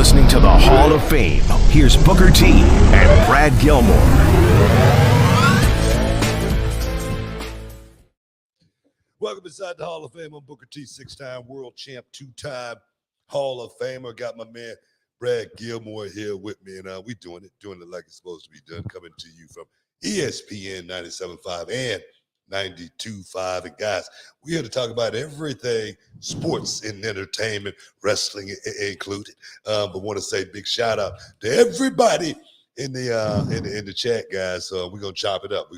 listening to the Hall of Fame. Here's Booker T and Brad Gilmore. Welcome inside the Hall of Fame. I'm Booker T, 6-time world champ, 2-time Hall of Famer. Got my man Brad Gilmore here with me, and we doing it like it's supposed to be done. Coming to you from ESPN 97.5 and 92.5. And guys, we're here to talk about everything sports and entertainment, wrestling included. But want to say big shout out to everybody in the chat, guys. We're gonna chop it up.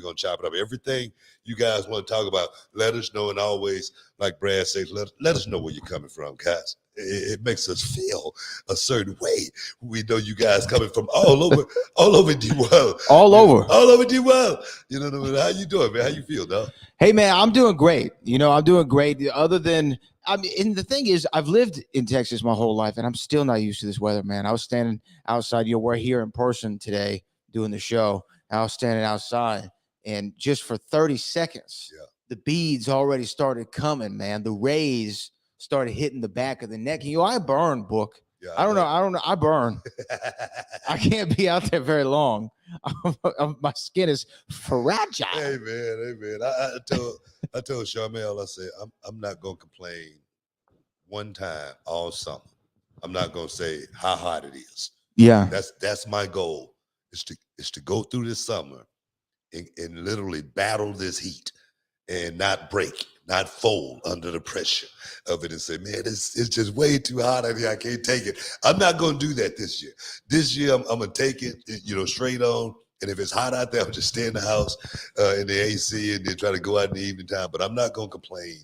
Everything you guys want to talk about, let us know. And always, like Brad says, let us know where you're coming from, guys. It makes us feel a certain way. We know you guys coming from all over the world. All over the world. You know what I mean? How you doing, man? How you feel, dog? Hey, man, I'm doing great. I'm doing great. Other than, and the thing is, I've lived in Texas my whole life, and I'm still not used to this weather, man. I was standing outside. We're here in person today doing the show. I was standing outside, and just for 30 seconds, the beads already started coming, man. The rays started hitting the back of the neck. I burn, Book. Yeah, I don't know. I burn. I can't be out there very long. My skin is fragile. Hey man. I told Charmel, I said, I'm not gonna complain one time all summer. I'm not gonna say how hot it is. Yeah. That's my goal. Is to go through this summer and literally battle this heat and not break, not fold under the pressure of it and say, man, it's just way too hot out here. I can't take it. I'm not going to do that this year. This year, I'm going to take it, straight on. And if it's hot out there, I'll just stay in the house in the AC and then try to go out in the evening time. But I'm not going to complain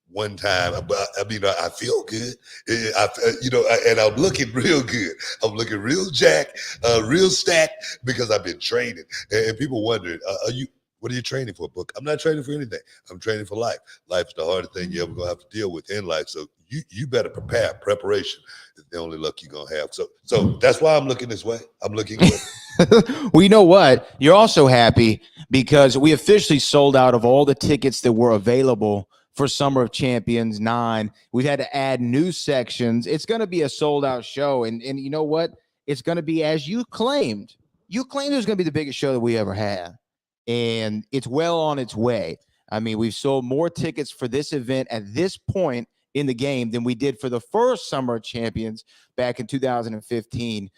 one time. I feel good. And I'm looking real good. I'm looking real jacked, real stacked because I've been training. And people wondering, what are you training for, Book? I'm not training for anything. I'm training for life. Life's the hardest thing you're ever going to have to deal with in life. So you better prepare. Preparation is the only luck you're going to have. So that's why I'm looking this way. I'm looking good. Well, you know what? You're also happy because we officially sold out of all the tickets that were available for Summer of Champions 9. We've had to add new sections. It's going to be a sold-out show. And you know what? It's going to be, as you claimed. You claimed it was going to be the biggest show that we ever had. And it's well on its way. I mean, we've sold more tickets for this event at this point in the game than we did for the first Summer of Champions back in 2015.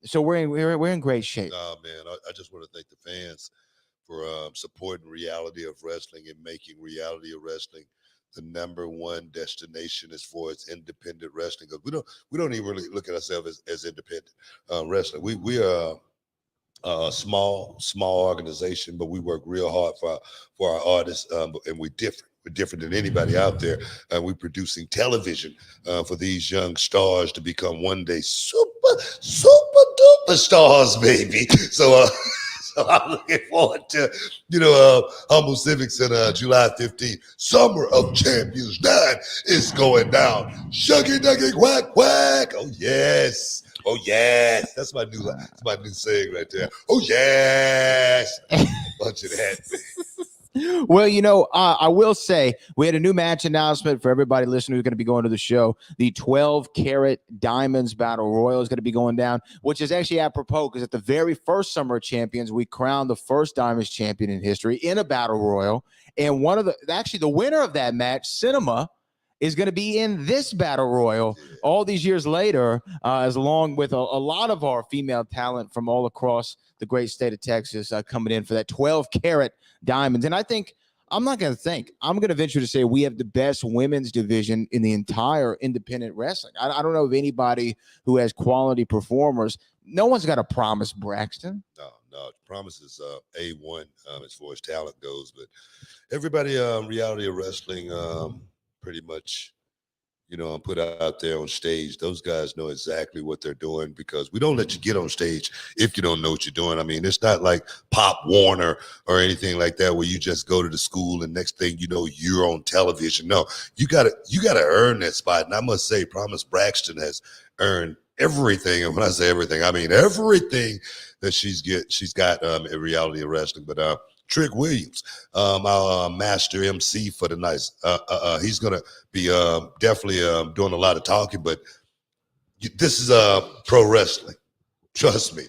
So we're in great shape. Oh, man, I just want to thank the fans for supporting reality of wrestling and making reality of wrestling the #1 destination as far as independent wrestling. Because we don't even really look at ourselves as independent wrestling. We are a small organization, but we work real hard for our artists, and we're different. We're different than anybody out there. We're producing television for these young stars to become one day super duper stars, baby. So I'm looking forward to, Humble Civics in July 15th. Summer of Champions 9 is going down. Shuggy duggy quack quack. Oh yes. Oh yes, that's my new saying right there. Oh yes, bunch of that. Well, I will say we had a new match announcement for everybody listening who's going to be going to the show. The 12-karat Diamonds Battle Royal is going to be going down, which is actually apropos because at the very first Summer of Champions, we crowned the first Diamonds champion in history in a Battle Royal. And the winner of that match, Cinema, is going to be in this Battle Royal all these years later, as along with a lot of our female talent from all across the great state of Texas coming in for that 12-karat diamonds. And I'm going to venture to say we have the best women's division in the entire independent wrestling. I don't know of anybody who has quality performers. No one's got a Promise Braxton. No, Promise is A1 as far as talent goes. But everybody, reality of wrestling, pretty much, put out there on stage. Those guys know exactly what they're doing because we don't let you get on stage if you don't know what you're doing. I mean, it's not like Pop Warner or anything like that where you just go to the school and next thing you know, you're on television. No, you gotta earn that spot. And I must say, Promise Braxton has earned everything. And when I say everything, I mean everything that she's got in reality of wrestling. But Trick Williams, our master MC for the night. He's going to be definitely doing a lot of talking, but this is pro wrestling. Trust me.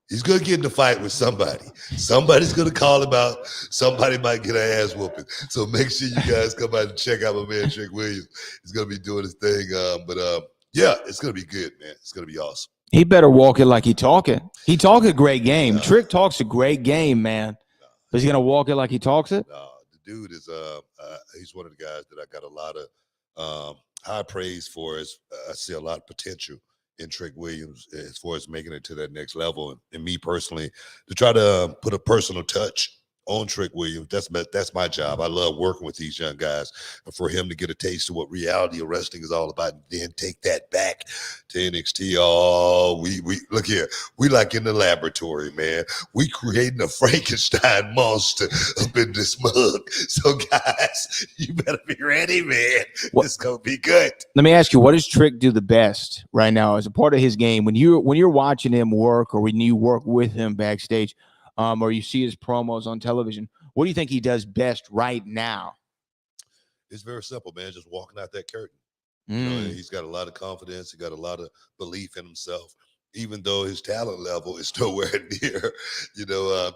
He's going to get in a fight with somebody. Somebody's going to call him out. Somebody might get an ass whooping. So make sure you guys come out and check out my man, Trick Williams. He's going to be doing his thing. Yeah, it's going to be good, man. It's going to be awesome. He better walk it like he talking. He talk a great game. Trick talks a great game, man. But he's going to walk it like he talks it? No, the dude is he's one of the guys that I got a lot of high praise for. I see a lot of potential in Trick Williams as far as making it to that next level. And me personally, to try to put a personal touch on Trick Williams, that's my job. I love working with these young guys. And for him to get a taste of what reality of wrestling is all about, and then take that back to NXT. Oh, we look here. We like in the laboratory, man. We creating a Frankenstein monster up in this mug. So guys, you better be ready, man. It's gonna be good. Let me ask you, what does Trick do the best right now as a part of his game? When you're watching him work, or when you work with him backstage, or you see his promos on television, what do you think he does best right now? It's very simple, man. Just walking out that curtain. You know, he's got a lot of confidence. He got a lot of belief in himself, even though his talent level is nowhere near,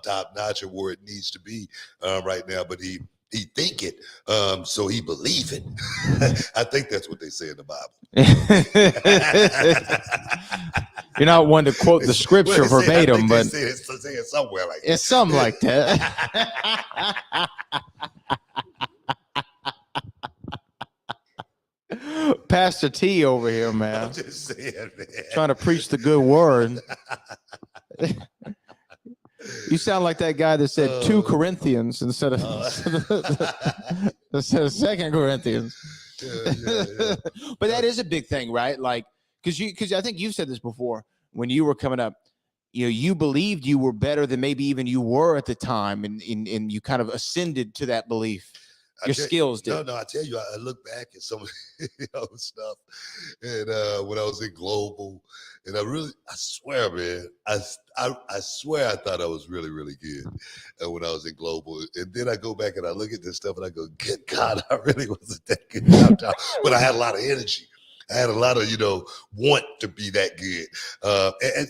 top notch or where it needs to be right now. But he think it, so he believe it. I think that's what they say in the Bible. You're not one to quote the scripture verbatim, but say it somewhere like it's something like that. Pastor T over here, man. I'm just saying, man. Trying to preach the good word. You sound like that guy that said 2 Corinthians instead of 2 Corinthians. Yeah. But that is a big thing, right? Like, because I think you've said this before when you were coming up. You believed you were better than maybe even you were at the time, and you kind of ascended to that belief. Your skills did. No, I tell you, I look back at some of stuff, and when I was in Global, and I swear, man, I swear I thought I was really, really good when I was in Global. And then I go back and I look at this stuff and I go, good God, I really wasn't that good. But I had a lot of energy. I had a lot of, want to be that good.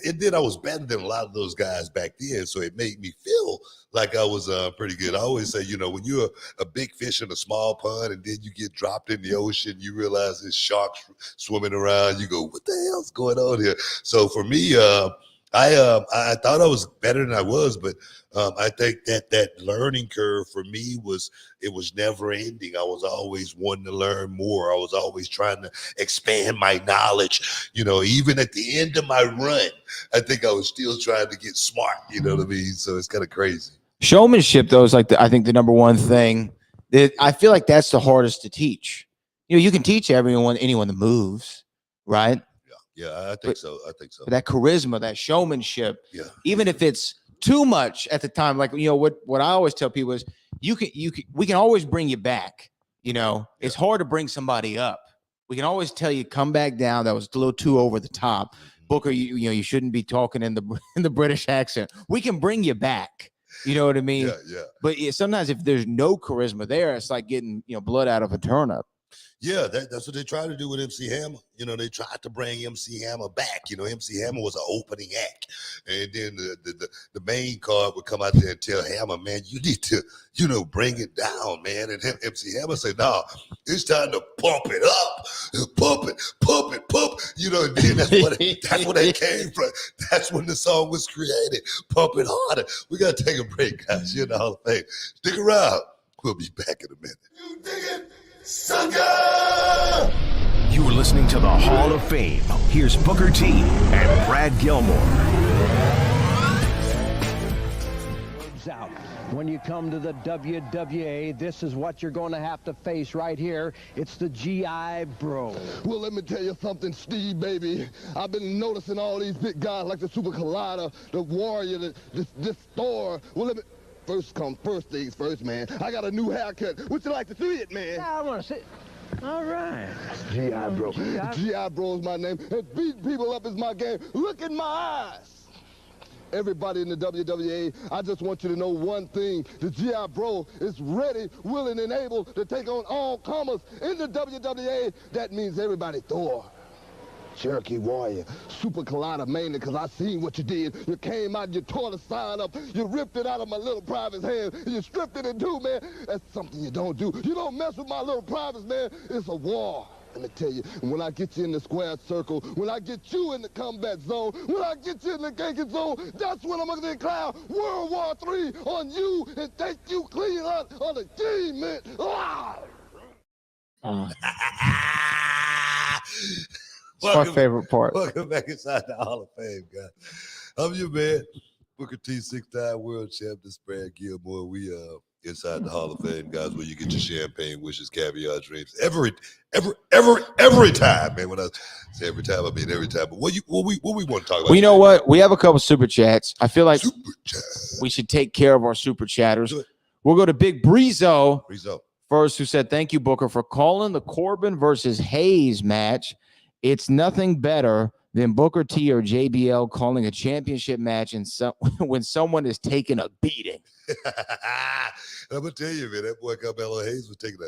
And then I was better than a lot of those guys back then. So it made me feel like I was pretty good. I always say, when you're a big fish in a small pond and then you get dropped in the ocean, you realize there's sharks swimming around. You go, what the hell's going on here? So for me, I thought I was better than I was, but I think that learning curve for me was never ending. I was always wanting to learn more. I was always trying to expand my knowledge. Even at the end of my run, I think I was still trying to get smart. You know what I mean? So it's kind of crazy. Showmanship, though, is I think the number one thing that I feel like that's the hardest to teach. You can teach anyone the moves, right? Yeah, I think so. But that charisma, that showmanship, even if it's too much at the time, like what I always tell people is we can always bring you back. It's hard to bring somebody up. We can always tell you come back down. That was a little too over the top. Booker, you shouldn't be talking in the British accent. We can bring you back. You know what I mean? Yeah. But sometimes if there's no charisma there, it's like getting blood out of a turnip. Yeah, that's what they tried to do with MC Hammer. They tried to bring MC Hammer back. MC Hammer was an opening act. And then the main card would come out there and tell Hammer, man, you need to, bring it down, man. And MC Hammer said, no, it's time to pump it up. Pump it. And then that's where that came from. That's when the song was created. Pump it harder. We got to take a break, guys. The whole thing. Stick around. We'll be back in a minute. You dig it? Sucker! You're listening to the Hall of Fame. Here's Booker T and Brad Gilmore. Out. When you come to the WWA, this is what you're going to have to face right here. It's the GI Bro. Well, let me tell you something, Steve, baby. I've been noticing all these big guys like the Super Collider, the Warrior, this Thor. Well, let me... First things first, man. I got a new haircut. Would you like to see it, man? Yeah, I want to see. All right. G.I. Bro. G.I. Bro is my name. And beating people up is my game. Look in my eyes. Everybody in the WWA, I just want you to know one thing. The G.I. Bro is ready, willing, and able to take on all comers in the WWA. That means everybody Thor, Cherokee Warrior, Super Collider mainly because I seen what you did. You came out, you tore the sign up, you ripped it out of my little private's hand, and you stripped it in two, man. That's something you don't do. You don't mess with my little privates, man. It's a war. Let me tell you, when I get you in the square circle, when I get you in the combat zone, when I get you in the ganking zone, that's when I'm going to declare World War III on you and take you clean out on the team, man. Ah! It's my favorite part. Welcome back inside the Hall of Fame, guys. I'm your man, Booker T, 6-time world champ, this Brad Gilmore. We inside the Hall of Fame, guys, where you get your champagne wishes, caviar dreams every time, man. When I say every time, I mean every time. But what we want to talk about? Well, you know what? We have a couple super chats. I feel like Super chat. we should take care of our super chatters. We'll go to Big Breezo first, who said, "Thank you, Booker, for calling the Corbin versus Hayes match. It's nothing better than Booker T or JBL calling a championship match and when someone is taking a beating." I'm gonna tell you, man, that boy Carmelo Hayes was taking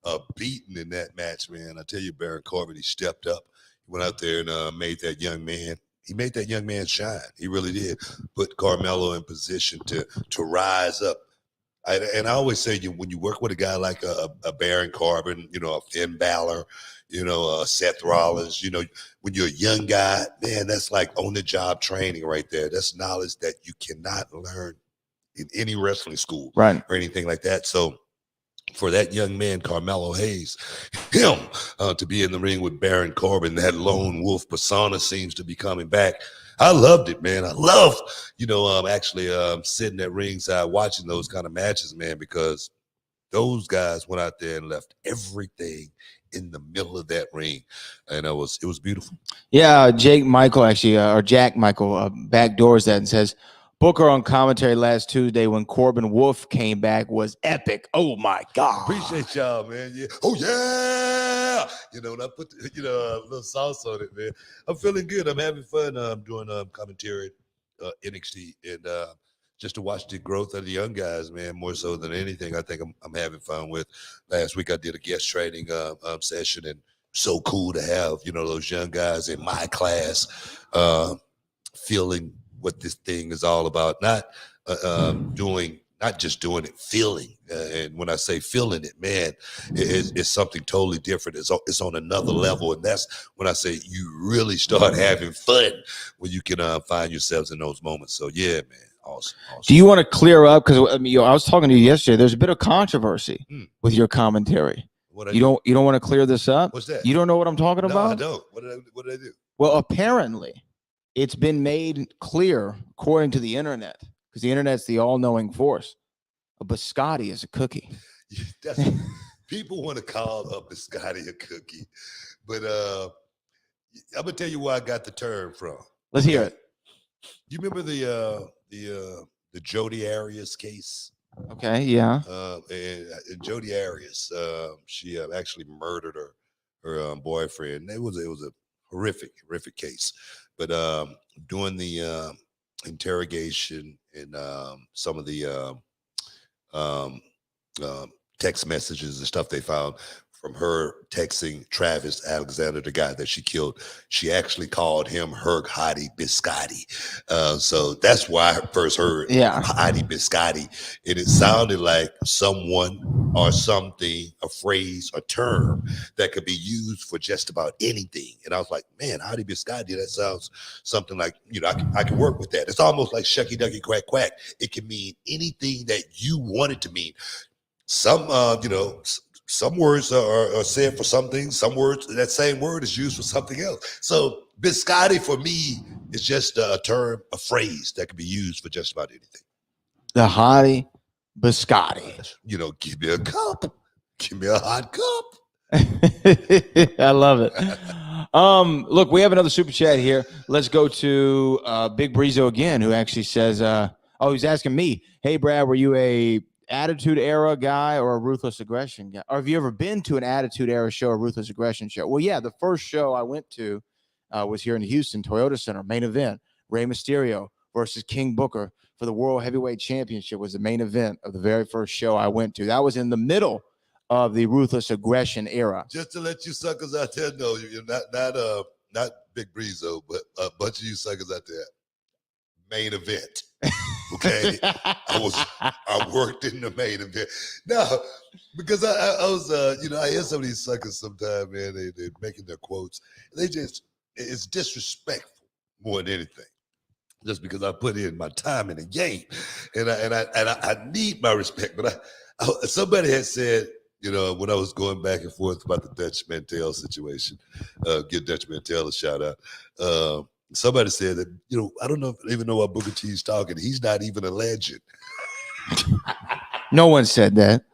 a beating in that match, man. I tell you, Baron Corbin, he stepped up, he went out there and made that young man. He made that young man shine. He really did. Put Carmelo in position to rise up. And I always say, when you work with a guy like a Baron Corbin, you know, a Finn Balor, you know, Seth Rollins, you know, when you're a young guy, man, that's like on-the-job training right there. That's knowledge that you cannot learn in any wrestling school, right, or anything like that. So for that young man, Carmelo Hayes, him to be in the ring with Baron Corbin, that lone wolf persona seems to be coming back. I loved it, man. I love, actually sitting at ringside watching those kind of matches, man, because those guys went out there and left everything in the middle of that ring, and it was beautiful. Yeah, Jack Michael backdoors that and says, Booker on commentary last Tuesday when Corbin Wolf came back was epic. Oh my God! Appreciate y'all, man. Yeah. Oh yeah. You know, and I put a little sauce on it, man. I'm feeling good. I'm having fun. I'm doing commentary, NXT, and just to watch the growth of the young guys, man. More so than anything, I think I'm having fun with. Last week I did a guest training session, and so cool to have those young guys in my class feeling what this thing is all about, not just doing it, feeling. And when I say feeling it, man, it's something totally different. It's on another level. And that's when I say you really start having fun when you can find yourselves in those moments. So yeah, man. Awesome. Do you want to clear up? Because I was talking to you yesterday. There's a bit of controversy with your commentary. You don't want to clear this up? What's that? You don't know what I'm talking about? I don't. What did I do? Well, apparently, it's been made clear, according to the internet, because the internet's the all-knowing force. A biscotti is a cookie. People want to call a biscotti a cookie, but I'm gonna tell you where I got the term from. Let's hear it. You remember the Jodi Arias case? Okay, yeah. And Jodi Arias, she actually murdered her boyfriend. It was a horrific case. But during the interrogation and some of the text messages and stuff they found from her texting Travis Alexander, the guy that she killed, she actually called him her hottie biscotti. So that's why I first heard hottie biscotti. And it sounded like someone or something, a phrase, a term that could be used for just about anything. And I was like, man, hottie biscotti, that sounds something like, I can work with that. It's almost like shucky ducky quack quack. It can mean anything that you want it to mean. Some words are said for some things. Some words, that same word is used for something else. So biscotti for me is just a term, a phrase that can be used for just about anything. The hottie biscotti. Give me a cup. Give me a hot cup. I love it. Look, we have another super chat here. Let's go to Big Breezo again, who actually says, he's asking me, hey, Brad, were you a Attitude Era guy or a Ruthless Aggression guy? Or have you ever been to an Attitude Era show or Ruthless Aggression show? Well, yeah, the first show I went to was here in Houston, Toyota Center, main event. Rey Mysterio versus King Booker for the World Heavyweight Championship was the main event of the very first show I went to. That was in the middle of the Ruthless Aggression era. Just to let you suckers out there know, you're not not Big Breezo, but a bunch of you suckers out there, main event. Okay, I worked in the main event. No, because I was, I hear some of these suckers sometimes, man. They're making their quotes. It's disrespectful more than anything. Just because I put in my time in the game, and I need my respect. But somebody had said, when I was going back and forth about the Dutch Mantel situation, give Dutch Mantel a shout out. Somebody said that, I don't even know why Booker T's talking. He's not even a legend. No one said that.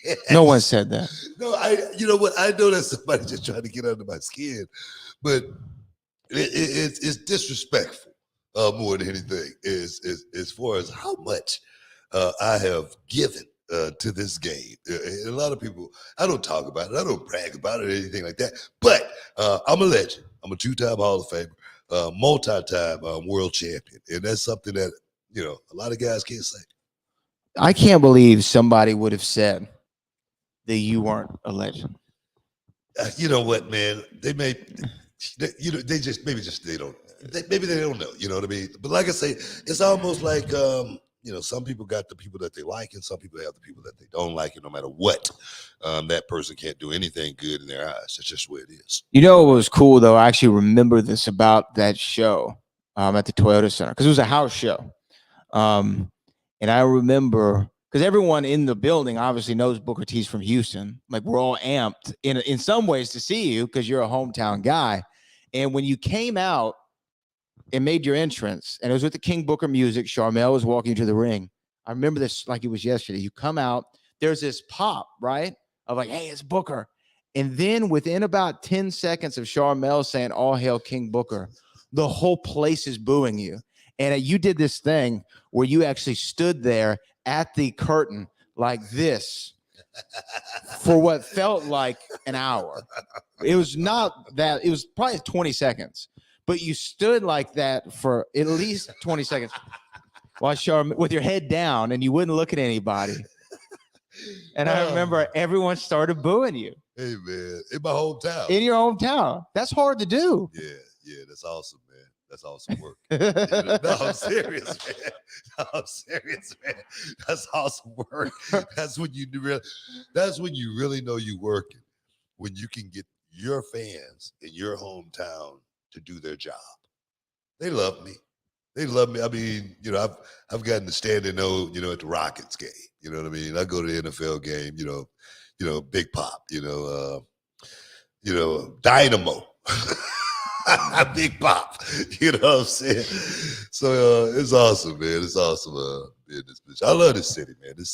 Yes. No one said that. No, you know what? I know that somebody just trying to get under my skin, but it's disrespectful more than anything. Is as far as how much I have given to this game. A lot of people, I don't talk about it. I don't brag about it or anything like that. But I'm a legend. I'm a 2-time Hall of Famer. Multi-time world champion, and that's something that a lot of guys can't say. I can't believe somebody would have said that you weren't a legend. You know what, man? They don't know. You know what I mean? But like I say, it's almost like some people got the people that they like, and some people have the people that they don't like, and no matter what, that person can't do anything good in their eyes. That's just the way it is. You know what was cool, though? I actually remember this about that show at the Toyota Center, because it was a house show. And I remember, because everyone in the building obviously knows Booker T's from Houston. Like, we're all amped in some ways to see you because you're a hometown guy. And when you came out and made your entrance, and it was with the King Booker music, Sharmell was walking to the ring. I remember this like it was yesterday. You come out, there's this pop, right? Of like, hey, it's Booker. And then within about 10 seconds of Sharmell saying, all hail King Booker, the whole place is booing you. And you did this thing where you actually stood there at the curtain like this for what felt like an hour. It was not that, it was probably 20 seconds. But you stood like that for at least 20 seconds while with your head down, and you wouldn't look at anybody. And I remember everyone started booing you. Hey, man, in my hometown. In your hometown. That's hard to do. Yeah, that's awesome, man. That's awesome work. No, I'm serious, man. No, I'm serious, man. That's awesome work. That's when you really know you're working. When you can get your fans in your hometown to do their job. They love me. I mean, I've gotten to stand and know, at the Rockets game. You know what I mean? I go to the NFL game, Big Pop, Dynamo. Big Pop. You know what I'm saying? So it's awesome, man. It's awesome being this bitch. I love this city, man. This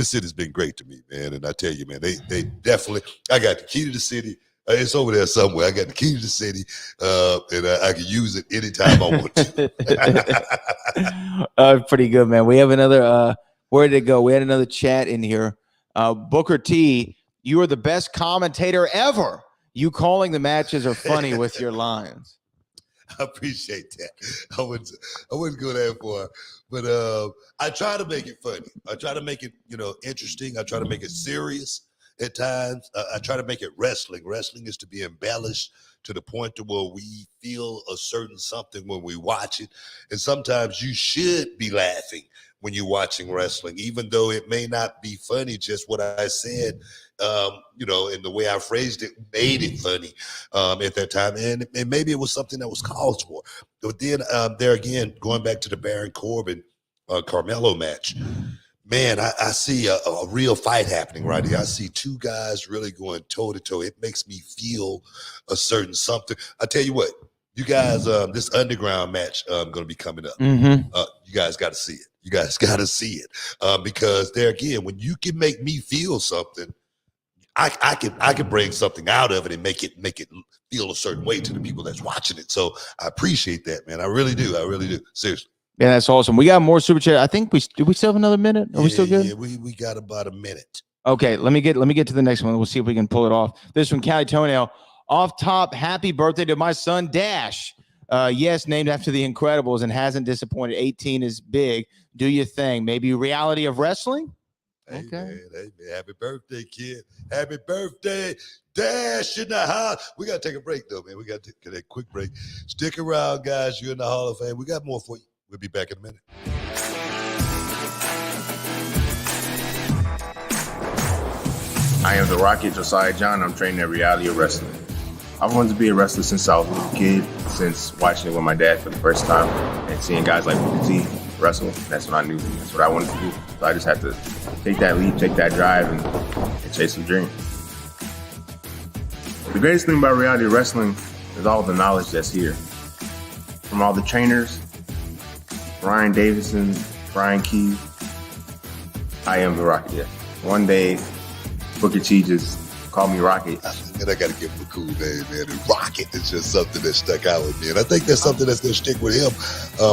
city's been great to me, man. And I tell you, man, they definitely, I got the key to the city. It's over there somewhere. I got the key to the city, and I can use it anytime I want to. Pretty good, man. We have another, where did it go? We had another chat in here. Booker T, you are the best commentator ever. You calling the matches are funny with your lines. I appreciate that. I wouldn't go that far, but I try to make it funny. I try to make it, interesting. I try to make it serious. At times, I try to make it wrestling. Wrestling is to be embellished to the point to where we feel a certain something when we watch it. And sometimes you should be laughing when you're watching wrestling, even though it may not be funny. Just what I said, and the way I phrased it made it funny at that time. And maybe it was something that was called for. But then there again, going back to the Baron Corbin Carmelo match, man, I see a real fight happening right here. I see two guys really going toe to toe. It makes me feel a certain something. I tell you what, you guys, this underground match going to be coming up. Mm-hmm. You guys got to see it. You guys got to see it because there again, when you can make me feel something, I can bring something out of it and make it feel a certain way to the people that's watching it. So I appreciate that, man. I really do. Seriously. Yeah, that's awesome. We got more super chat. I think we still have another minute? Are we still good? Yeah, we got about a minute. Okay, let me get to the next one. We'll see if we can pull it off. This from Cali Toenail. Off top, happy birthday to my son Dash. Yes, named after the Incredibles and hasn't disappointed. 18 is big. Do your thing. Maybe reality of wrestling? Hey, Okay. man, happy birthday, kid. Happy birthday. Dash in the house. We got to take a break, though, man. We got to take a quick break. Stick around, guys. You're in the Hall of Fame. We got more for you. We'll be back in a minute. I am the Rocket, Josiah John. I'm training at Reality of Wrestling. I've wanted to be a wrestler since I was a little kid, since watching it with my dad for the first time and seeing guys like Booker T wrestle. That's when I knew that's what I wanted to do. So I just had to take that leap, take that drive, and chase some dreams. The greatest thing about Reality of Wrestling is all the knowledge that's here. From all the trainers, Bryan Danielson, Brian Key, I am the Rocket, yeah. One day, Booker T just called me Rocket. And I got to give him a cool name, man. And Rocket is just something that stuck out with me. And I think that's something that's going to stick with him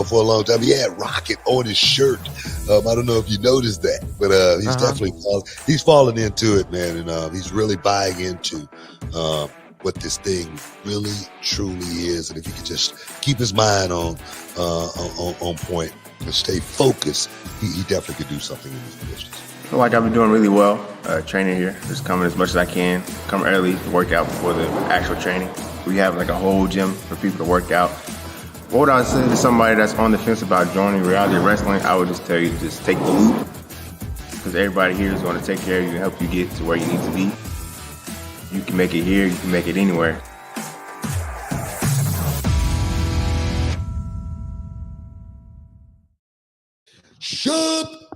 for a long time. He had Rocket on his shirt. I don't know if you noticed that, but he's definitely falling into it, man. And he's really buying into what this thing really, truly is. And if he could just keep his mind on point and stay focused, he definitely could do something in this business. I feel like I've been doing really well training here. Just coming as much as I can. Come early to work out before the actual training. We have like a whole gym for people to work out. What would I say to somebody that's on the fence about joining Reality Wrestling? I would just tell you to just take the leap. Because everybody here is going to take care of you and help you get to where you need to be. You can make it here, you can make it anywhere.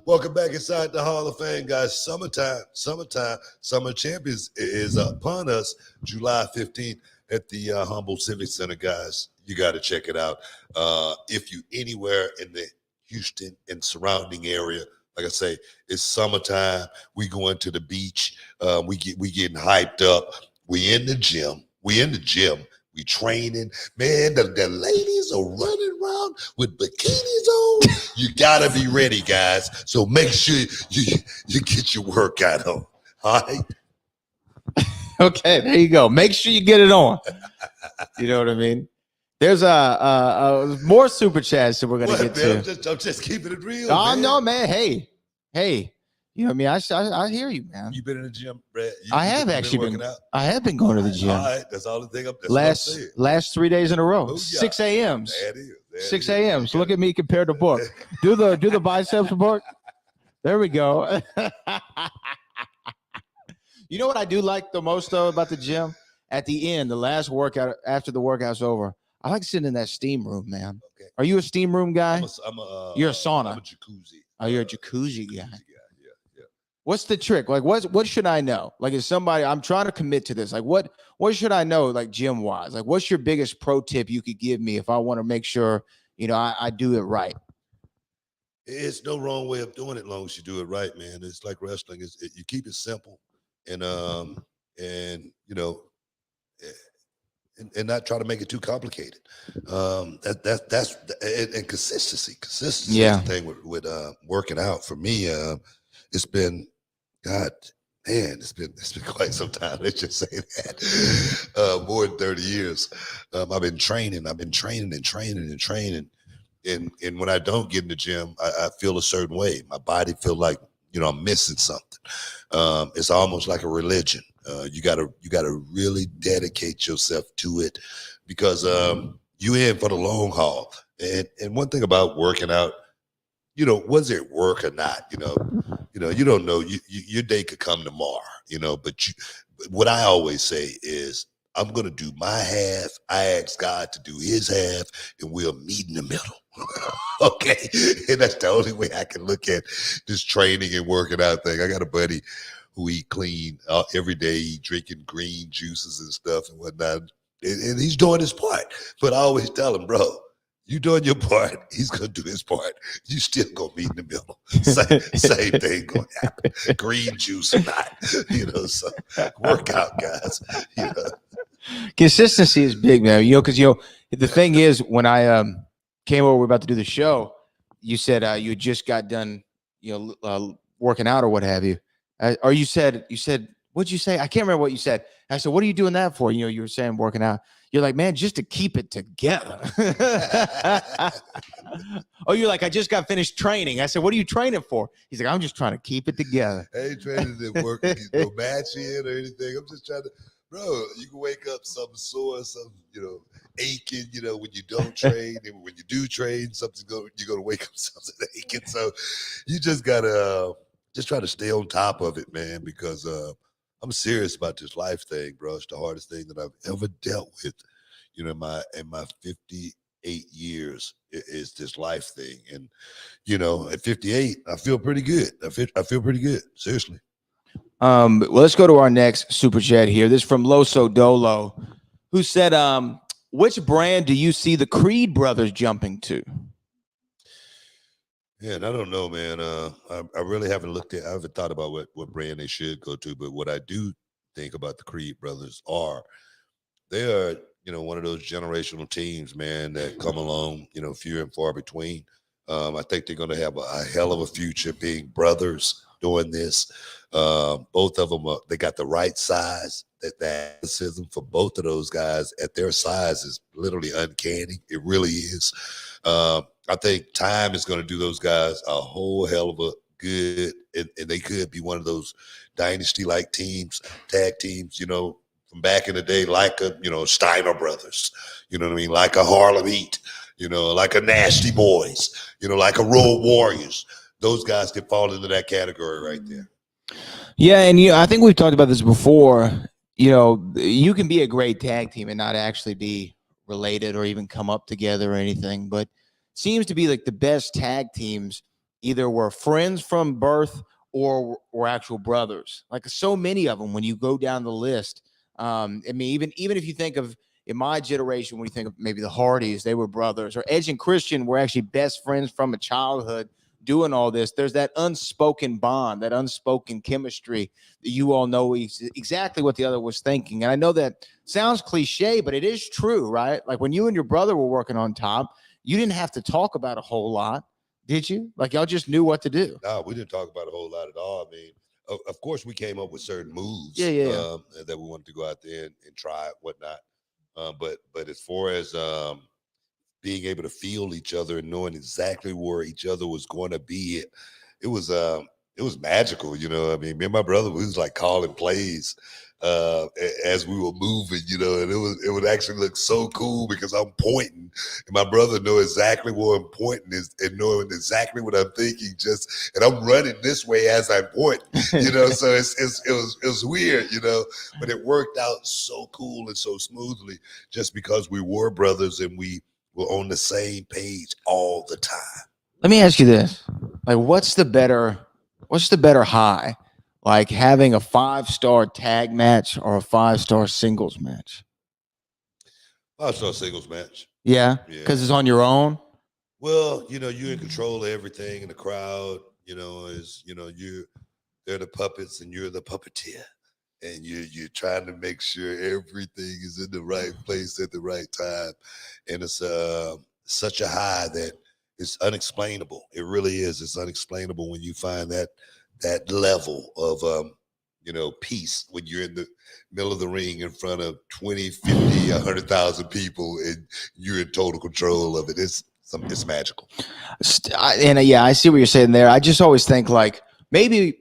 Welcome back inside the Hall of Fame, guys. Summertime, Summer Champions is upon us, July 15th at the Humble Civic Center, guys. You got to check it out. If you anywhere in the Houston and surrounding area, like I say, it's summertime. We going to the beach. We getting hyped up. We in the gym. We training. Man, the ladies are running around with bikinis on. You got to be ready, guys. So make sure you get your workout on. All right? Okay, there you go. Make sure you get it on. You know what I mean? There's more super chats that we're going to get to. I'm just keeping it real, Oh, man. no, man. Hey. You know what I mean? I hear you, man. You been in the gym, Brad? I have actually been working out? I have been going to the gym. All right, that's all the thing up there. Last 3 days in a row. Oh, yeah. 6 a.m. That is. 6 a.m. So look at me compared to Book. Do the biceps report. There we go. You know what I do like the most though about the gym? At the end, the last workout after the workout's over, I like sitting in that steam room, man. Okay. Are you a steam room guy? You're a sauna. I'm a jacuzzi. Oh, you're a jacuzzi guy. Yeah. What's the trick? Like, what should I know? Like, is somebody, I'm trying to commit to this. Like, what should I know, like, gym wise? Like, what's your biggest pro tip you could give me if I want to make sure, I do it right? It's no wrong way of doing it, as long as you do it right, man. It's like wrestling. You keep it simple, and not try to make it too complicated. That's consistency. Consistency is the thing with working out. For me, it's been, God, man, it's been quite some time. Let's just say that. More than 30 years. I've been training. And when I don't get in the gym, I feel a certain way. My body feel like, I'm missing something. It's almost like a religion. You gotta really dedicate yourself to it, because you in for the long haul. And one thing about working out, was it work or not? You don't know. Your day could come tomorrow. But what I always say is, I'm gonna do my half. I ask God to do His half, and we'll meet in the middle. Okay, and that's the only way I can look at this training and working out thing. I got a buddy who eat clean every day, he drinking green juices and stuff and whatnot, and he's doing his part. But I always tell him, bro, you doing your part, he's gonna do his part. You still gonna meet in the middle. Same thing gonna happen. Green juice or not, so work out, guys. Consistency is big, man. Because the thing is, when I came over, we're about to do the show. You said you just got done, working out or what have you. Or you said, what'd you say? I can't remember what you said. I said, what are you doing that for? You were saying working out. You're like, man, just to keep it together. Oh, you're like, I just got finished training. I said, what are you training for? He's like, I'm just trying to keep it together. I ain't training to work, no match in or anything. I'm just trying to, bro, you can wake up something sore, something, aching, when you don't train. And when you do train, you're going to wake up something aching. So you just got to just try to stay on top of it, man, because I'm serious about this life thing, bro. It's the hardest thing that I've ever dealt with, in my 58 years is this life thing. And, at 58, I feel pretty good. I feel pretty good. Seriously. Well, let's go to our next super chat here. This is from Loso Dolo, who said, which brand do you see the Creed brothers jumping to? Yeah, and I don't know, man. I really I haven't thought about what brand they should go to, but what I do think about the Creed brothers they are, one of those generational teams, man, that come along, few and far between. I think they're going to have a hell of a future being brothers doing this. Both of them, they got the right size. That athleticism for both of those guys at their size is literally uncanny. It really is. I think time is going to do those guys a whole hell of a good, and they could be one of those dynasty-like teams, tag teams, from back in the day, like Steiner Brothers, you know what I mean? Like a Harlem Heat, like a Nasty Boys, like a Road Warriors. Those guys could fall into that category right there. Yeah, and I think we've talked about this before. You can be a great tag team and not actually be related or even come up together or anything, but seems to be like the best tag teams either were friends from birth or were actual brothers. Like so many of them when you go down the list. I mean, even if you think of in my generation, when you think of maybe the Hardys, they were brothers, or Edge and Christian were actually best friends from a childhood doing all this. There's that unspoken bond, that unspoken chemistry that you all know exactly what the other was thinking. And I know that sounds cliche, but it is true, right? Like when you and your brother were working on top, you didn't have to talk about a whole lot, did you? Like y'all just knew what to do. No, we didn't talk about a whole lot at all. I mean, of course, we came up with certain moves that we wanted to go out there and try, whatnot. But as far as being able to feel each other and knowing exactly where each other was going to be, it was magical. I mean, me and my brother, we was like calling plays as we were moving, and it would actually look so cool because I'm pointing and my brother know exactly where I'm pointing and knowing exactly what I'm thinking, and I'm running this way as I'm pointing, so it was weird, but it worked out so cool and so smoothly just because we were brothers and we were on the same page all the time. Let me ask you this. Like, what's the better high? Like having a 5-star tag match or a 5-star singles match? 5-star singles match. Yeah, because it's on your own. Well, you're in control of everything, and the crowd, they're the puppets and you're the puppeteer, and you're trying to make sure everything is in the right place at the right time, and it's such a high that it's unexplainable. It really is. It's unexplainable when you find that level of peace when you're in the middle of the ring in front of 20, 50, 100,000 people and you're in total control of it. It's magical. I see what you're saying there. I just always think like maybe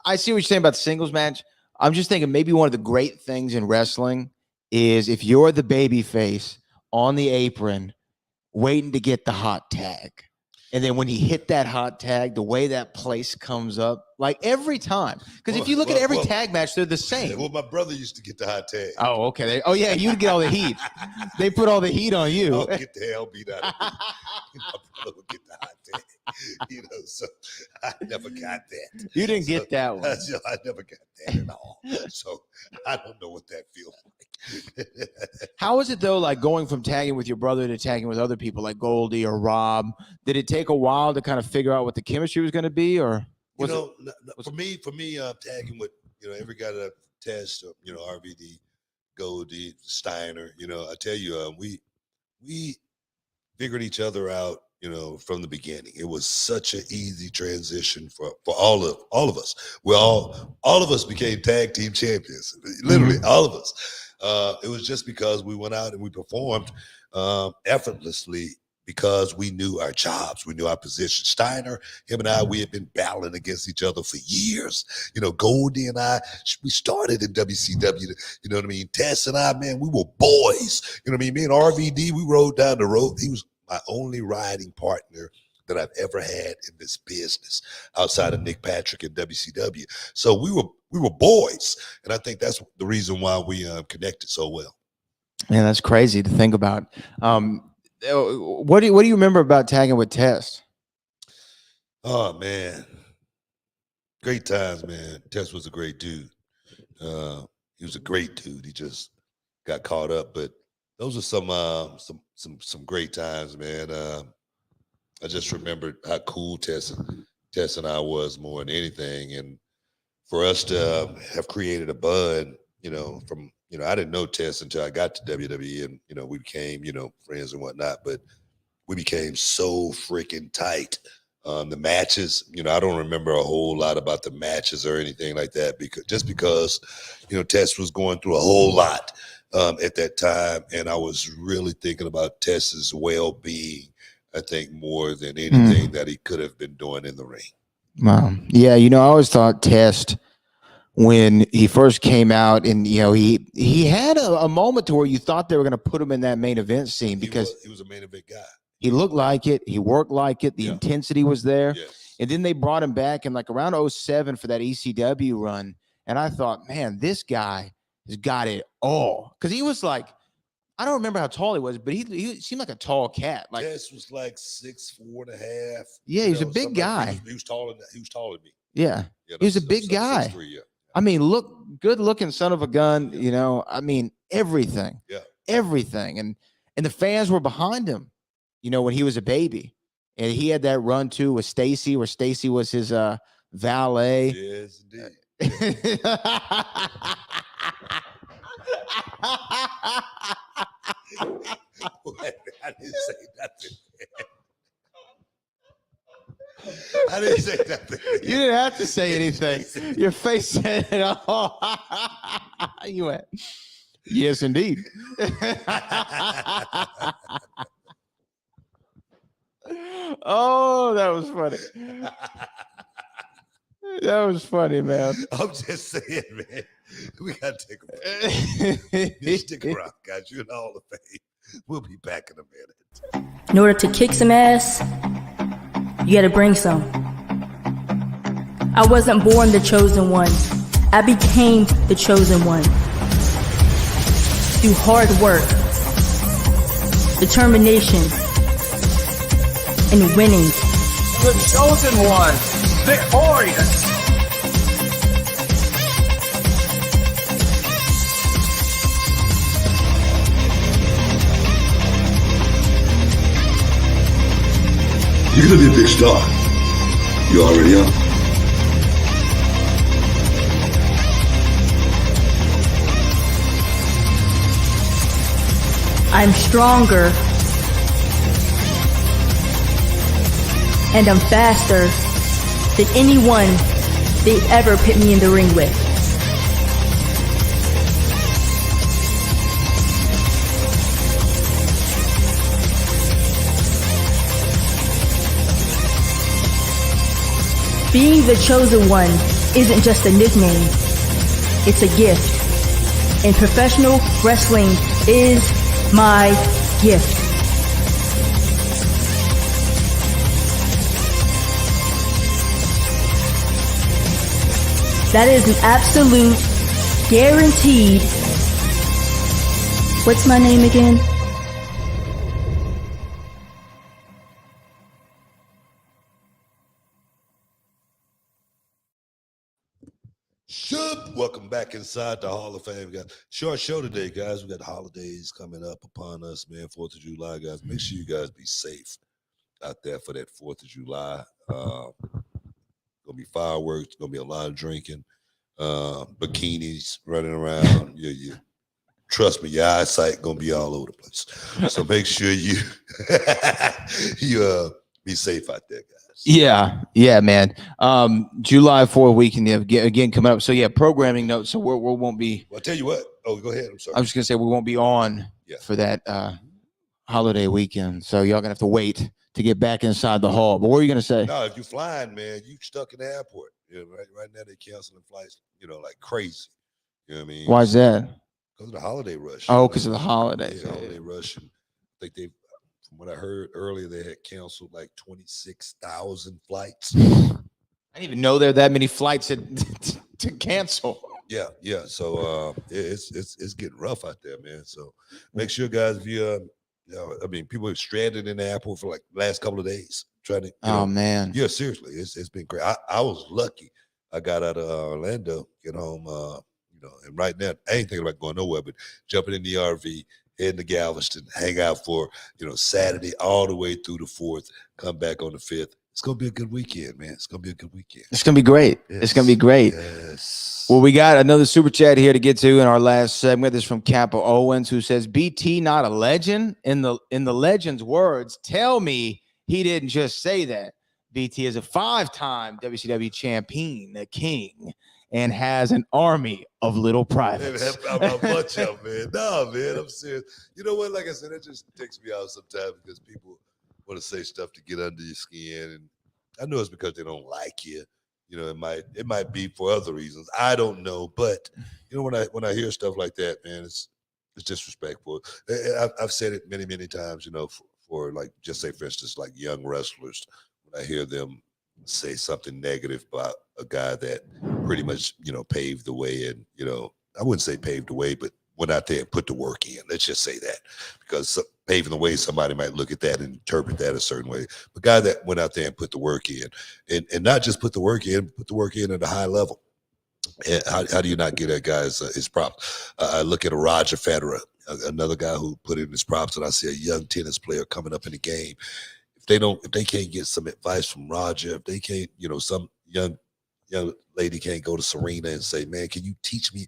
I see what you're saying about the singles match. I'm just thinking maybe one of the great things in wrestling is if you're the baby face on the apron waiting to get the hot tag. And then when he hit that hot tag, the way that place comes up, like every time. Because if you look at every tag match, they're the same. Well, my brother used to get the hot tag. Oh, okay. You'd get all the heat. They put all the heat on you. I'll get the hell beat out of me. My brother would get the hot tag. So I never got that. You didn't get that one. I never got that at all. So I don't know what that feels like. How is it though, like going from tagging with your brother to tagging with other people like Goldie or Rob? Did it take a while to kind of figure out what the chemistry was going to be, or for me, tagging with every guy that I've tested, RVD, Goldie, Steiner, I tell you, we figured each other out, from the beginning. It was such an easy transition for all of us. All of us became tag team champions, literally all of us. It was just because we went out and we performed effortlessly because we knew our jobs, we knew our position. Steiner, him and I, we had been battling against each other for years. You know, Goldie and I, we started in WCW. You know what I mean? Tess and I, man, we were boys. You know what I mean? Me and RVD, we rode down the road. He was my only riding partner that I've ever had in this business outside of Nick Patrick and WCW. So we were boys, and I think that's the reason why we connected so well. Yeah, that's crazy to think about. What do you remember about tagging with Test? Oh man, great times, man. Tess was a great dude. He was a great dude. He just got caught up, but those are some great times, man. I just remembered how cool Tess and I was more than anything, and for us to have created a bond, you know, from I didn't know Tess until I got to WWE, and we became friends and whatnot, but we became so freaking tight. The matches, I don't remember a whole lot about the matches or anything like that because Tess was going through a whole lot at that time, and I was really thinking about Tess's well-being. I think more than anything that he could have been doing in the ring. Wow. Yeah, I always thought Test, when he first came out, and he had a moment to where you thought they were going to put him in that main event scene because he was a main event guy. He looked like it. He worked like it. The intensity was there. Yes. And then they brought him back in like around 07 for that ECW run. And I thought, man, this guy has got it all. Because he was like, I don't remember how tall he was, but he seemed like a tall cat. Like Tess was like 6'4.5". Yeah, he was a big guy. He was taller than me. Yeah. He was a big guy. 6'3", yeah. I mean, good looking son of a gun, I mean, everything. Yeah. Everything. And the fans were behind him, when he was a baby. And he had that run too with Stacy, where Stacy was his valet. Yes, indeed. I didn't say nothing. I didn't say nothing. You didn't have to say anything. Your face said it all. You went, yes, indeed. Oh, that was funny. That was funny, man. I'm just saying, man. We got to take a break. Just stick around, guys. You're in the Hall of Fame. We'll be back in a minute. In order to kick some ass, you gotta bring some. I wasn't born the chosen one. I became the chosen one. Through hard work, determination, and winning. The chosen one, victorious. You're gonna be a big star. You already are. I'm stronger. And I'm faster than anyone they've ever put me in the ring with. Being the chosen one isn't just a nickname, it's a gift. And professional wrestling is my gift. That is an absolute, guaranteed. What's my name again? Welcome back inside the Hall of Fame, guys. Short show today, guys. We got the holidays coming up upon us, man. 4th of July, guys. Make sure you guys be safe out there for that 4th of July. Gonna be fireworks. Gonna be a lot of drinking. Bikinis running around. Yeah. Trust me, your eyesight gonna be all over the place. So make sure you be safe out there, guys. Yeah, man. July 4th weekend again coming up. So yeah, programming notes. So we won't be. Well, I'll tell you what. Oh, go ahead. I'm sorry. I was just gonna say we won't be on for that holiday weekend, so y'all gonna have to wait to get back inside the hall. But what were you gonna say? No, if you're flying, man, you stuck in the airport. Right now they're canceling flights, like crazy. You know what I mean? Why is that? Because of the holiday rush. Oh, because of the holidays. Yeah, holiday rush. And I think they, from what I heard earlier, they had canceled like 26,000 flights. I didn't even know there are that many flights to cancel. Yeah. So it's getting rough out there, man. So make sure, guys, if you people are stranded in the airport for like the last couple of days trying to. Man. Yeah, seriously, it's been great. I was lucky. I got out of Orlando, get home, and right now I ain't thinking about going nowhere, but jumping in the RV, heading to Galveston, hang out for Saturday all the way through the 4th, come back on the 5th. It's gonna be a good weekend, man. It's gonna be a good weekend. It's gonna be great. Yes. It's gonna be great. Yes. Well, we got another super chat here to get to in our last segment. This is from Kappa Owens, who says, "BT not a legend? In the legend's words, tell me he didn't just say that. BT is a 5-time WCW champion, the king, and has an army of little privates." A bunch of them, man. No, man, I'm serious. You know what? Like I said, it just takes me out sometimes because people want to say stuff to get under your skin, and I know it's because they don't like you. It might be for other reasons. I don't know, but when I hear stuff like that, man, it's disrespectful. I've said it many, many times. For like, just say for instance, like young wrestlers, when I hear them say something negative about a guy that pretty much paved the way, and I wouldn't say paved the way, but went out there and put the work in. Let's just say that, because paving the way, somebody might look at that and interpret that a certain way. The guy that went out there and put the work in, and not just put the work in at a high level. And how do you not get that guy's his props? I look at a Roger Federer, another guy who put in his props, and I see a young tennis player coming up in the game. If they can't get some advice from Roger, if they can't, some young lady can't go to Serena and say, "Man, can you teach me?"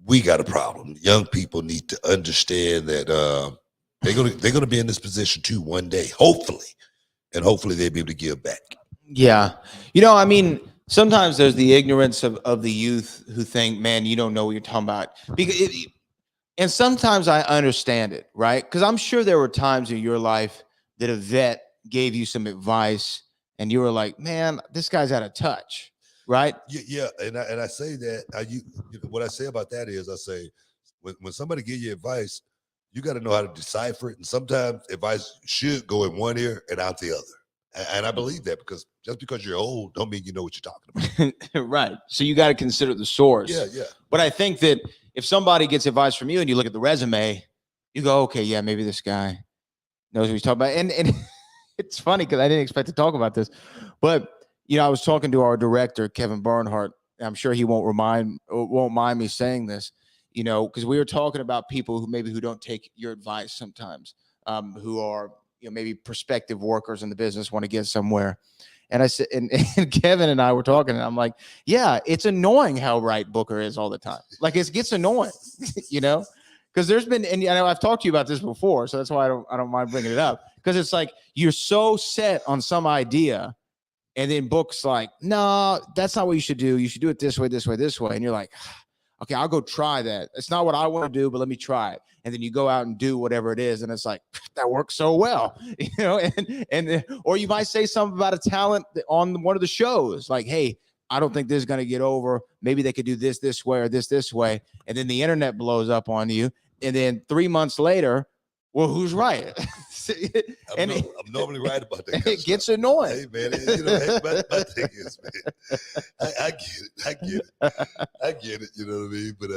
We got a problem. Young people need to understand that they're gonna be in this position too one day, hopefully, and hopefully they'll be able to give back. Yeah, sometimes there's the ignorance of the youth who think, "Man, you don't know what you're talking about." And sometimes I understand it, right? Because I'm sure there were times in your life that a vet gave you some advice, and you were like, "Man, this guy's out of touch." Right? Yeah, and I say that what I say about that is, I say when somebody give you advice, you got to know how to decipher it, and sometimes advice should go in one ear and out the other. And I believe that, because just because you're old don't mean you know what you're talking about. Right. So you got to consider the source. Yeah. But I think that if somebody gets advice from you and you look at the resume, you go, "Okay, yeah, maybe this guy knows what he's talking about." And it's funny because I didn't expect to talk about this, but I was talking to our director, Kevin Bernhardt. I'm sure he won't mind me saying this, because we were talking about people who don't take your advice sometimes, who are, maybe prospective workers in the business, want to get somewhere. And I said, and Kevin and I were talking, and I'm like, "Yeah, it's annoying how right Booker is all the time. Like, it gets annoying, because there's been, and I've talked to you about this before, so that's why I don't mind bringing it up, because it's like you're so set on some idea. And then Book's like, "No, that's not what you should do. You should do it this way, this way, this way." And you're like, "Okay, I'll go try that. It's not what I want to do, but let me try it." And then you go out and do whatever it is, and it's like, that works so well, or you might say something about a talent on one of the shows, like, "Hey, I don't think this is going to get over. Maybe they could do this way, or this way." And then the internet blows up on you. And then 3 months later, well, who's right? I'm normally right about that. It gets annoying. Hey, man, my thing is, man, I get it. You know what I mean? But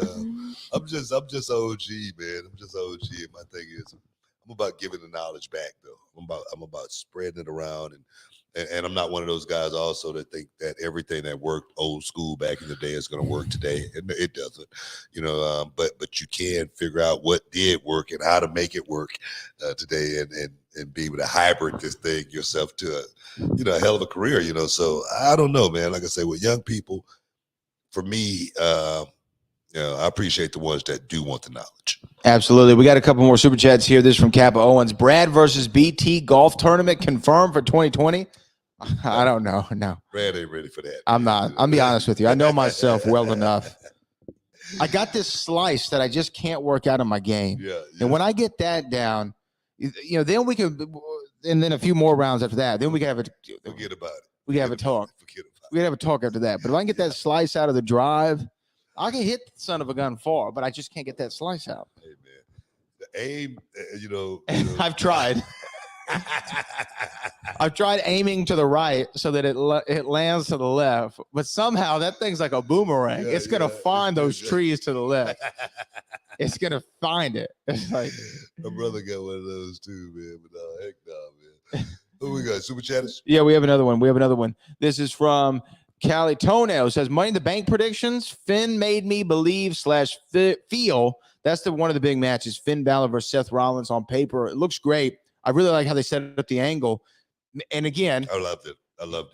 I'm just OG, man. I'm just OG. And my thing is, I'm about giving the knowledge back, though. I'm about spreading it around, and I'm not one of those guys also that think that everything that worked old school back in the day is going to work today. And it doesn't, but you can figure out what did work and how to make it work today, and be able to hybrid this thing yourself to a hell of a career, So I don't know, man. Like I say, with young people, for me, I appreciate the ones that do want the knowledge. Absolutely. We got a couple more super chats here. This is from Kappa Owens. Brad versus BT golf tournament confirmed for 2020. I don't know. No. Brad ain't ready for that. I'm not. I'll be honest with you. I know myself well enough. I got this slice that I just can't work out of my game. Yeah. And when I get that down, then we could, and then a few more rounds after that. Then we can have a Forget about it. We can have a talk. Forget about it. We can have a talk after that. But if I can get that slice out of the drive, I can hit the son of a gun far, but I just can't get that slice out. Hey man, the aim, I've tried. I've tried aiming to the right so that it lands to the left, but somehow that thing's like a boomerang. Yeah, it's gonna find those yeah. trees to the left. It's gonna find it. It's like my brother got one of those too, man. But heck no, man. Who we got? Super chatters? Yeah, we have another one. This is from Cali Toenail. It says Money in the Bank predictions. Finn made me believe / feel. That's one of the big matches. Finn Balor versus Seth Rollins on paper. It looks great. I really like how they set up the angle. And again, I loved it.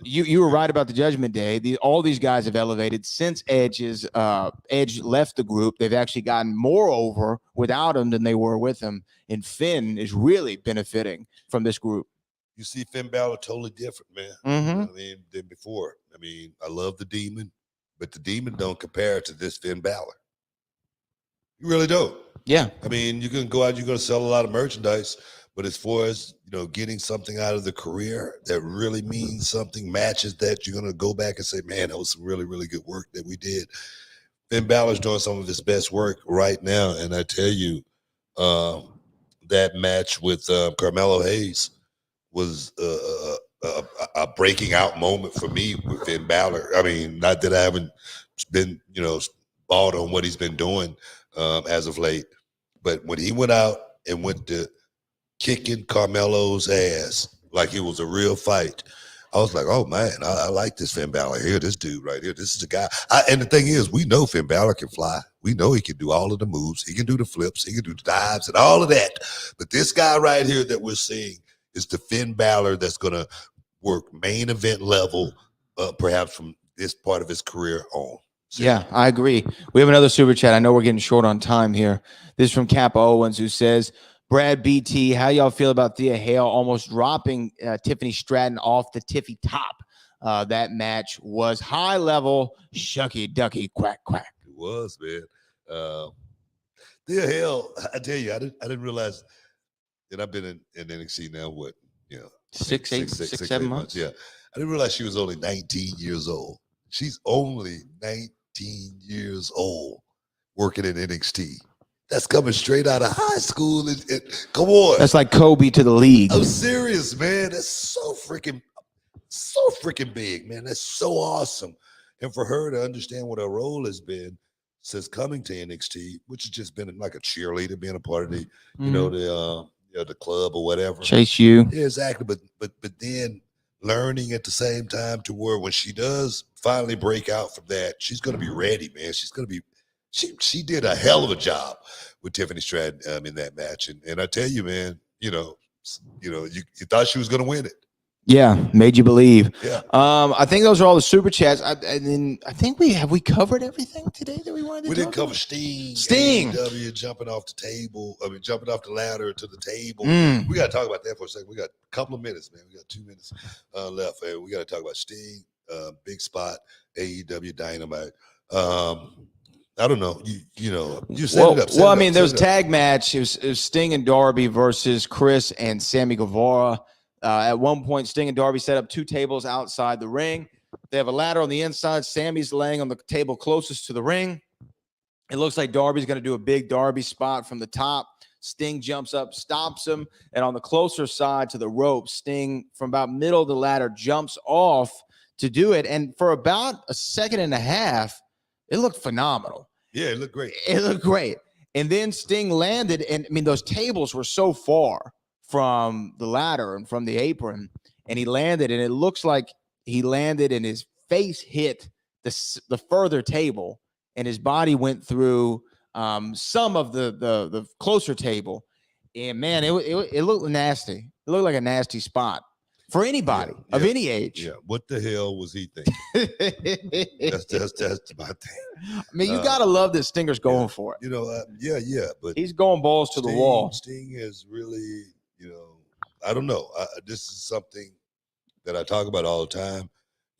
You were right about the Judgment Day. All these guys have elevated since Edge left the group. They've actually gotten more over without him than they were with him. And Finn is really benefiting from this group. You see Finn Balor totally different, man. Mm-hmm. You know what I mean, than before. I mean, I love the Demon, but the Demon don't compare to this Finn Balor. You really don't. Yeah. I mean, you're going to go out, you're going to sell a lot of merchandise, but as far as, getting something out of the career that really means something, matches that you're going to go back and say, man, that was some really, really good work that we did. Finn Balor's doing some of his best work right now. And I tell you, that match with Carmelo Hayes was a breaking out moment for me with Finn Balor. I mean, not that I haven't been, bought on what he's been doing as of late, but when he went out and went to kicking Carmelo's ass like it was a real fight, I was like, oh man, I like this Finn Balor here. This dude right here, this is the guy. And the thing is, we know Finn Balor can fly. We know he can do all of the moves. He can do the flips. He can do the dives and all of that. But this guy right here that we're seeing is the Finn Balor that's going to work main event level, perhaps from this part of his career on. So, yeah, I agree. We have another super chat. I know we're getting short on time here. This is from Kappa Owens, who says, Brad BT, how y'all feel about Thea Hale almost dropping Tiffany Stratton off the Tiffy top? That match was high level, shucky ducky, quack, quack. It was, man. Thea Hale, I tell you, I didn't realize that I've been in NXT now, what, six, 7 months? Yeah. I didn't realize she was only 19 years old. She's only 19 years old working in NXT. That's coming straight out of high school. And come on. That's like Kobe to the league. I'm serious, man. That's so freaking big, man. That's so awesome. And for her to understand what her role has been since coming to NXT, which has just been like a cheerleader, being a part of the, the club or whatever. Chase you. Yeah, exactly. But then learning at the same time to where when she does finally break out from that, she's going to be ready, man. She's going to be. She did a hell of a job with Tiffany Stratton in that match, and I tell you, man, you thought she was going to win it. Yeah, made you believe. Yeah. I think those are all the super chats. I think we covered everything today that we wanted to. We didn't talk cover about? Sting. AEW jumping off the table. I mean, jumping off the ladder to the table. We got to talk about that for a second. We got a couple of minutes, man. We got 2 minutes left. We got to talk about Sting, big spot, AEW Dynamite. I don't know. You set it up. Well, I mean, there was a tag match. It was Sting and Darby versus Chris and Sammy Guevara. At one point, Sting and Darby set up 2 tables outside the ring. They have a ladder on the inside. Sammy's laying on the table closest to the ring. It looks like Darby's going to do a big Darby spot from the top. Sting jumps up, stops him, and on the closer side to the rope, Sting from about middle of the ladder jumps off to do it. And for about a second and a half, it looked phenomenal. Yeah, it looked great. It looked great. And then Sting landed, and I mean, those tables were so far from the ladder and from the apron, and he landed, and it looks like he landed and his face hit the further table, and his body went through some of the closer table. And man, it looked nasty. It looked like a nasty spot for anybody of any age. Yeah, what the hell was he thinking? that's my thing. I mean, you gotta love that Stinger's going for it. But he's going balls to the wall. Sting is really, I don't know. This is something that I talk about all the time.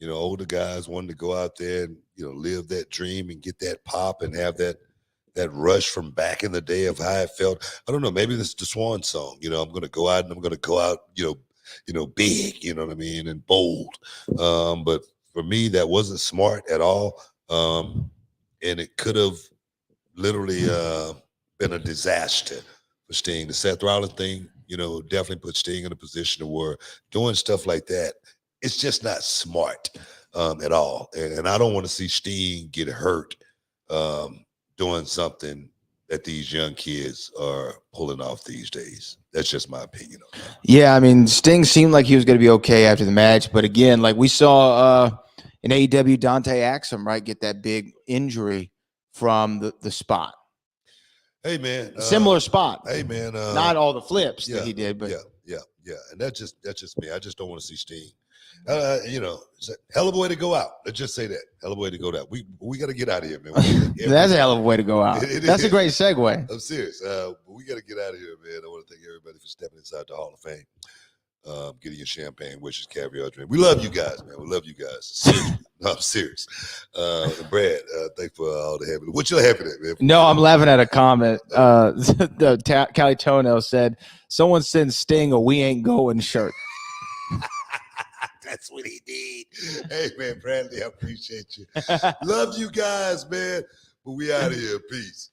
Older guys wanting to go out there and live that dream and get that pop and have that that rush from back in the day of how I felt. I don't know. Maybe this is the Swan song. You know, I'm going to go out and I'm going to go out, big, you know what I mean, and bold. But for me, that wasn't smart at all. And it could have literally been a disaster for Sting. The Seth Rollins thing, definitely put Sting in a position where doing stuff like that, it's just not smart at all. And I don't want to see Sting get hurt doing something that these young kids are pulling off these days. That's just my opinion on that. Yeah, I mean, Sting seemed like he was going to be okay after the match, but again, like we saw in AEW, Dante Axum, right, get that big injury from the spot. Hey man, similar spot. Hey man, not all the flips that he did, but yeah, and that's just me. I just don't want to see Sting. It's a hell of a way to go out. Let's just say that. Hell of a way to go out. We got to get out of here, man. That's a hell of a way to go out. That's a great segue. I'm serious. We got to get out of here, man. I want to thank everybody for stepping inside the Hall of Fame. Getting your champagne, wishes, caviar drink. We love you guys, man. We love you guys. Seriously. No, I'm serious. Brad, thanks for all the happiness. What you laughing at, man? No, I'm laughing at a comment. Cali Toenail said, someone send Sting a "We Ain't Going" shirt. That's what he need. Hey, man, Bradley, I appreciate you. Love you guys, man. But we out of here. Peace.